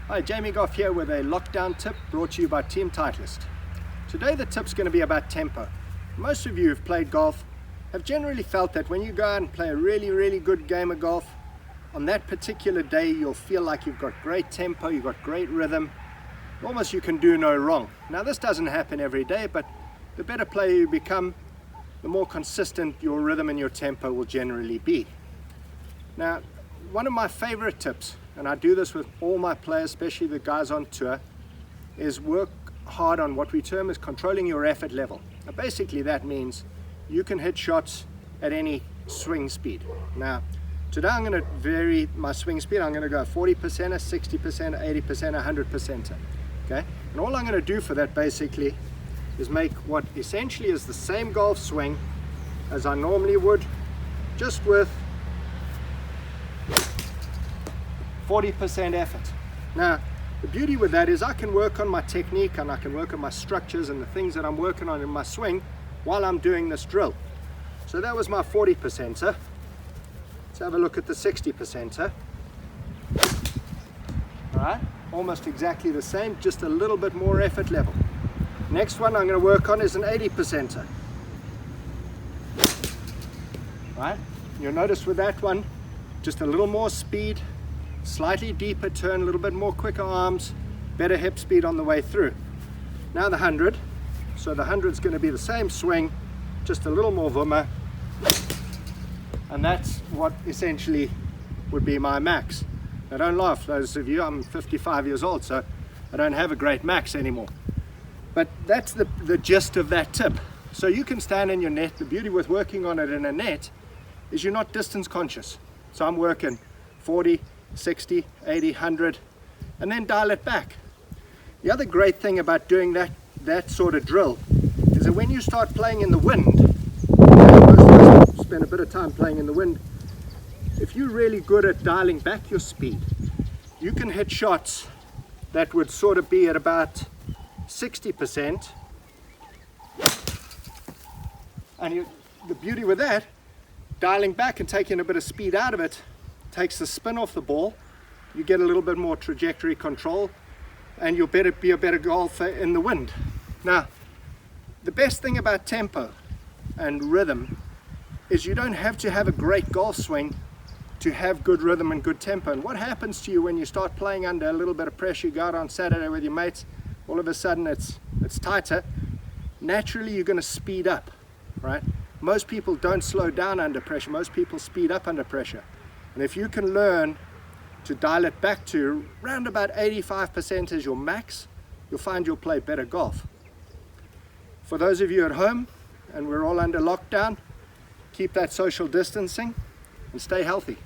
Hi, Jamie Gough here with a lockdown tip brought to you by Team Titleist. Today the tip's going to be about tempo. Most of you who've played golf have generally felt that when you go out and play a really good game of golf, on that particular day you'll feel like you've got great tempo, you've got great rhythm, almost you can do no wrong. Now this doesn't happen every day, but the better player you become, the more consistent your rhythm and your tempo will generally be. Now, one of my favorite tips, and I do this with all my players, especially the guys on tour, is work hard on what we term as controlling your effort level. Now basically that means you can hit shots at any swing speed. Now today I'm going to vary my swing speed. I'm going to go 40%, 60%, 80%, 100%. Okay, and all I'm going to do for that basically is make what essentially is the same golf swing as I normally would, just with 40% effort. Now, the beauty with that is I can work on my technique and I can work on my structures and the things that I'm working on in my swing while I'm doing this drill. So that was my 40%er. Let's have a look at the 60%er. All right, almost exactly the same, just a little bit more effort level. Next one I'm going to work on is an 80%er. Right, you'll notice with that one, just a little more speed, slightly deeper turn, a little bit more quicker arms, better hip speed on the way through. Now the 100, so the 100 is going to be the same swing, just a little more vummer, and that's what essentially would be my max. Now don't laugh, those of you, I'm 55 years old, so I don't have a great max anymore. But that's the gist of that tip. So you can stand in your net. The beauty with working on it in a net is you're not distance conscious. So I'm working 40, 60, 80, 100, and then dial it back. The other great thing about doing that sort of drill is that when you start playing in the wind, most of us spend a bit of time playing in the wind, if you're really good at dialing back your speed, you can hit shots that would sort of be at about 60%, and the beauty with that, dialing back and taking a bit of speed out of it, takes the spin off the ball, you get a little bit more trajectory control, and you'll be a better golfer in the wind. Now, the best thing about tempo and rhythm is you don't have to have a great golf swing to have good rhythm and good tempo. And what happens to you when you start playing under a little bit of pressure, you go out on Saturday with your mates, all of a sudden it's tighter, naturally you're going to speed up, right? Most people don't slow down under pressure, most people speed up under pressure. And if you can learn to dial it back to around about 85% as your max, you'll find you'll play better golf. For those of you at home, and we're all under lockdown, keep that social distancing and stay healthy.